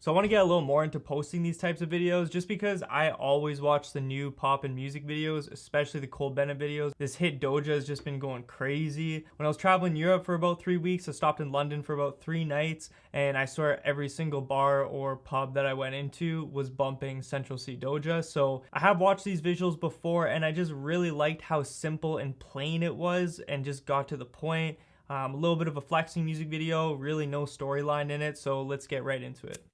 So I want to get a little more into posting these types of videos just because I always watch the new pop and music videos, especially the Cole Bennett videos. This hit Doja has just been going crazy. When I was traveling Europe for about 3 weeks, I stopped in London for about 3 nights, and I swear every single bar or pub that I went into was bumping Central Cee Doja. So I have watched these visuals before, and I just really liked how simple and plain it was and just got to the point. A little bit of a flexing music video, really no storyline in it, so let's get right into it.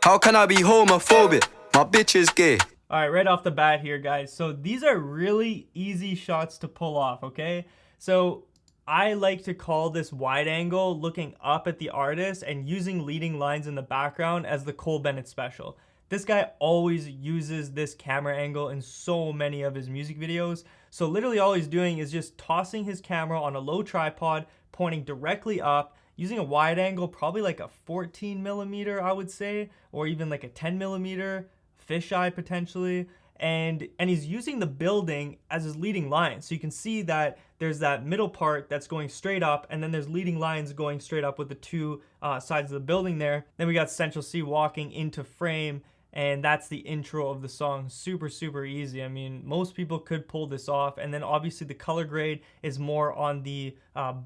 How can I be homophobic? My bitch is gay. All right, right off the bat here, guys. So these are really easy shots to pull off, okay? So I like to call this wide angle, looking up at the artist and using leading lines in the background as the Cole Bennett special. This guy always uses this camera angle in so many of his music videos. So literally all he's doing is just tossing his camera on a low tripod, pointing directly up, using a wide angle, probably like a 14 millimeter, I would say, or even like a 10 millimeter, fisheye potentially. And he's using the building as his leading line. So you can see that there's that middle part that's going straight up, and then there's leading lines going straight up with the two sides of the building there. Then we got Central Cee walking into frame, and that's the intro of the song. Super, super easy. I mean, most people could pull this off. And then obviously the color grade is more on the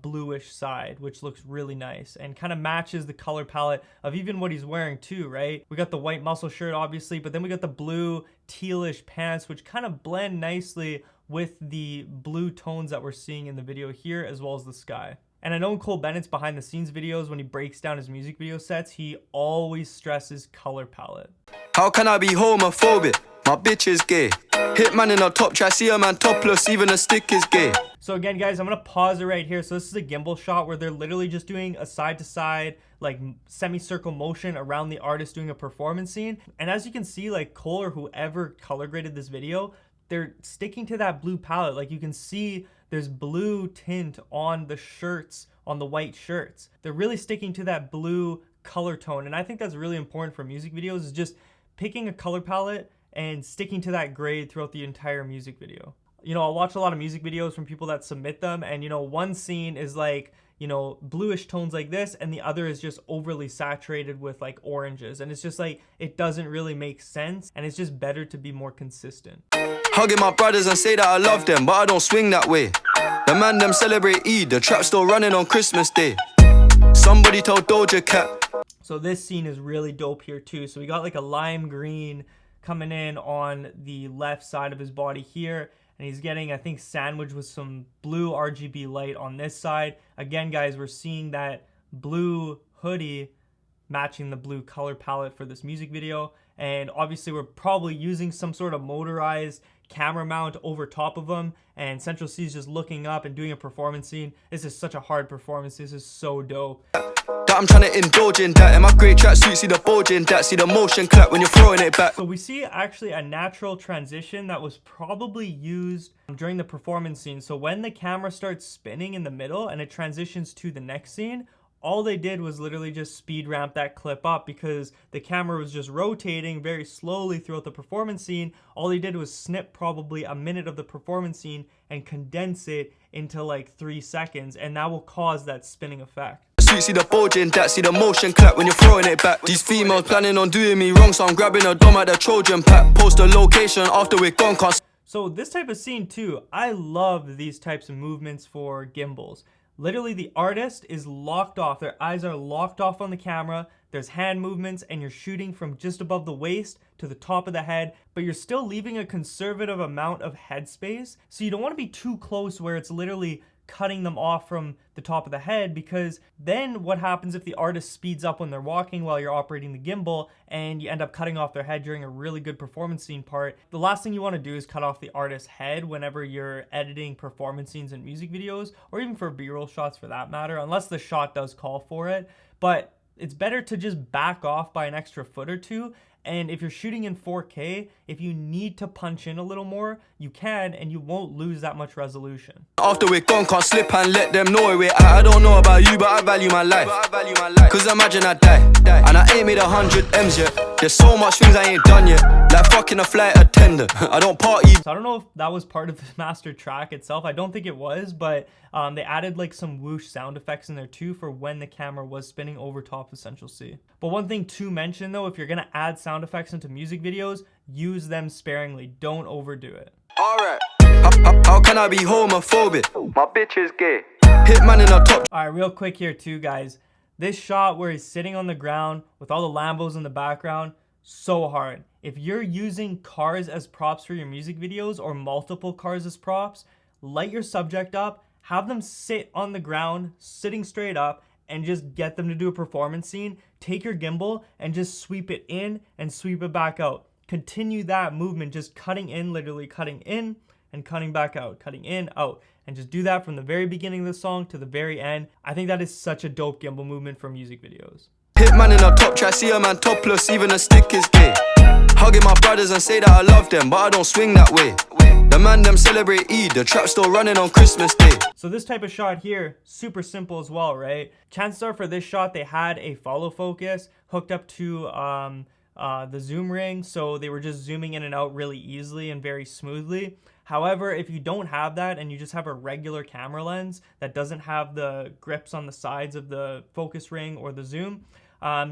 bluish side, which looks really nice and kind of matches the color palette of even what he's wearing too, right? We got the white muscle shirt, obviously, but then we got the blue tealish pants, which kind of blend nicely with the blue tones that we're seeing in the video here, as well as the sky. And I know in Cole Bennett's behind the scenes videos, when he breaks down his music video sets, he always stresses color palette. How can I be homophobic? My bitch is gay. Hit man in a top try, see a man topless, even a stick is gay. So again, guys, I'm gonna pause it right here. So this is a gimbal shot where they're literally just doing a side to side, like semicircle motion around the artist doing a performance scene. And as you can see, like Cole or whoever color graded this video, they're sticking to that blue palette. Like you can see there's blue tint on the shirts, on the white shirts. They're really sticking to that blue color tone. And I think that's really important for music videos, is just picking a color palette and sticking to that grade throughout the entire music video. You know, I'll watch a lot of music videos from people that submit them, and you know, one scene is like, you know, bluish tones like this, and the other is just overly saturated with like oranges. And it's just like, it doesn't really make sense, and it's just better to be more consistent. Hugging my brothers and say that I love them, but I don't swing that way. The man them celebrate Eid, the trap still running on Christmas Day. Somebody told Doja Cat. So this scene is really dope here too. So we got like a lime green coming in on the left side of his body here, and he's getting, I think, sandwiched with some blue RGB light on this side. Again, guys, we're seeing that blue hoodie matching the blue color palette for this music video. And obviously we're probably using some sort of motorized camera mount over top of them, and Central Cee is just looking up and doing a performance scene. This is such a hard performance. This is so dope. That I'm trying to indulge in that. In my great tracksuit, see the bulge in that, see the motion clap when you're throwing it back. So we see actually a natural transition that was probably used during the performance scene. So when the camera starts spinning in the middle and it transitions to the next scene, all they did was literally just speed ramp that clip up, because the camera was just rotating very slowly throughout the performance scene. All they did was snip probably a minute of the performance scene and condense it into like 3 seconds, and that will cause that spinning effect. See the bulge in that, see the motion clap when you're throwing it back. These females planning on doing me wrong, so I'm grabbing a dome at the Trojan pack. Post a location after we're gone, cause so this type of scene too, I love these types of movements for gimbals. Literally the artist is locked off, their eyes are locked off on the camera, there's hand movements, and you're shooting from just above the waist to the top of the head, but you're still leaving a conservative amount of headspace. So you don't want to be too close where it's literally cutting them off from the top of the head, because then what happens if the artist speeds up when they're walking while you're operating the gimbal and you end up cutting off their head during a really good performance scene part? The last thing you want to do is cut off the artist's head whenever you're editing performance scenes in music videos, or even for B-roll shots for that matter, unless the shot does call for it. But it's better to just back off by an extra foot or two And if you're shooting in 4K, if you need to punch in a little more, you can, and you won't lose that much resolution. After we're gone, can't slip and let them know where we're at. I don't know about you, but I value my life. Cause imagine I die, and I ain't made 100 M's yet. There's so much things I ain't done yet, like fucking a flight attendant. I don't party. So I don't know if that was part of the master track itself. I don't think it was, but they added like some whoosh sound effects in there too for when the camera was spinning over top of Central Cee. But one thing to mention though, if you're gonna add sound effects into music videos, use them sparingly. Don't overdo it. Alright, how can I be homophobic? My bitch is gay. Hitman in a top. Alright, real quick here too, guys. This shot where he's sitting on the ground with all the Lambos in the background, so hard. If you're using cars as props for your music videos or multiple cars as props, light your subject up, have them sit on the ground, sitting straight up, and just get them to do a performance scene. Take your gimbal and just sweep it in and sweep it back out. Continue that movement, just cutting in, literally cutting in and cutting back out, cutting in, out. And just do that from the very beginning of the song to the very end. I think that is such a dope gimbal movement for music videos. Hitman in a top track, see a man topless, even a stick is gay. Hugging my brothers and say that I love them, but I don't swing that way. The man them celebrate Eid, the trap still running on Christmas Day. So this type of shot here, super simple as well, right? Chances are for this shot, they had a follow focus hooked up to the zoom ring, so they were just zooming in and out really easily and very smoothly. However, if you don't have that and you just have a regular camera lens that doesn't have the grips on the sides of the focus ring or the zoom,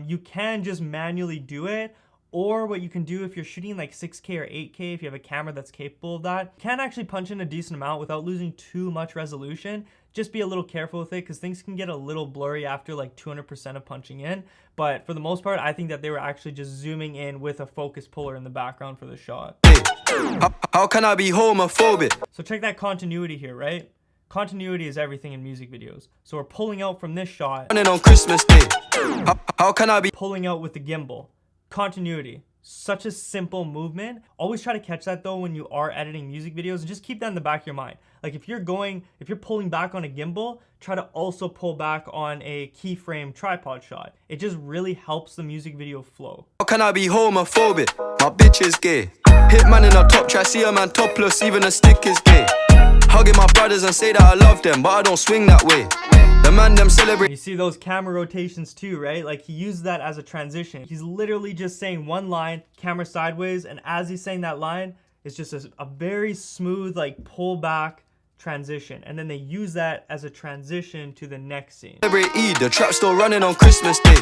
you can just manually do it. Or what you can do if you're shooting like 6K or 8K, if you have a camera that's capable of that, you can actually punch in a decent amount without losing too much resolution. Just be a little careful with it because things can get a little blurry after like 200% of punching in. But for the most part, I think that they were actually just zooming in with a focus puller in the background for the shot. How can I be homophobic? So check that continuity here, right? Continuity is everything in music videos. So we're pulling out from this shot. Running on Christmas Day. How can I be pulling out with the gimbal? Continuity. Such a simple movement. Always try to catch that though when you are editing music videos, and just keep that in the back of your mind. Like if you're pulling back on a gimbal, try to also pull back on a keyframe tripod shot. It just really helps the music video flow. How can I be homophobic? My bitch is gay. Hitman in a top track, see a man topless, even a stick is gay. Hugging my brothers and say that I love them, but I don't swing that way. The man them celebrate. You see those camera rotations too, right? Like he used that as a transition. He's literally just saying one line, camera sideways, and as he's saying that line, it's just a very smooth like pull back transition. And then they use that as a transition to the next scene. Celebrate Eid, the trap still running on Christmas Day.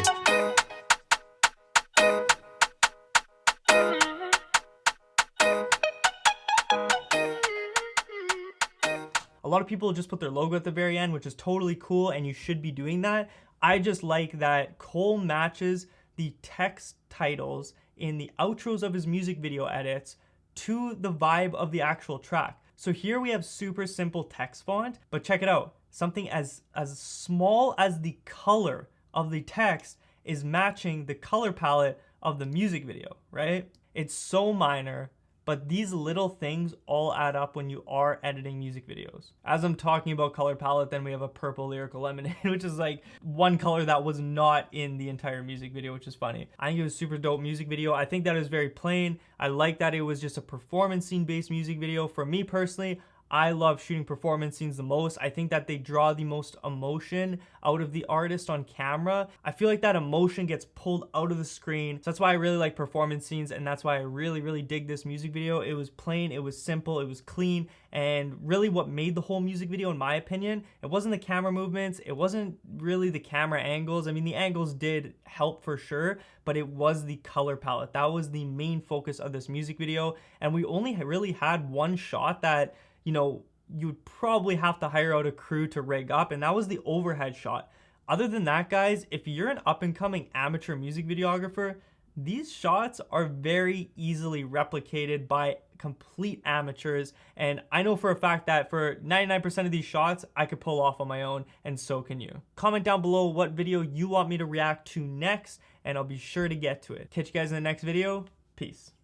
A lot of people just put their logo at the very end, which is totally cool, and you should be doing that. I just like that Cole matches the text titles in the outros of his music video edits to the vibe of the actual track. So here we have super simple text font, but check it out. Something as small as the color of the text is matching the color palette of the music video, right? It's so minor, but these little things all add up when you are editing music videos. As I'm talking about color palette, then we have a purple lyrical lemonade, which is like one color that was not in the entire music video, which is funny. I think it was a super dope music video. I think that it was very plain. I like that it was just a performance scene based music video. For me personally, I love shooting performance scenes the most. I think that they draw the most emotion out of the artist on camera. I feel like that emotion gets pulled out of the screen. So that's why I really like performance scenes, and that's why I really dig this music video. It was plain, it was simple, it was clean, and really what made the whole music video, in my opinion, it wasn't the camera movements, it wasn't really the camera angles. I mean, the angles did help for sure, but it was the color palette. That was the main focus of this music video, and we only really had one shot that, you know, you would probably have to hire out a crew to rig up, and that was the overhead shot. Other than that, guys, if you're an up-and-coming amateur music videographer, these shots are very easily replicated by complete amateurs, and I know for a fact that for 99% of these shots, I could pull off on my own, and so can you. Comment down below what video you want me to react to next, and I'll be sure to get to it. Catch you guys in the next video. Peace.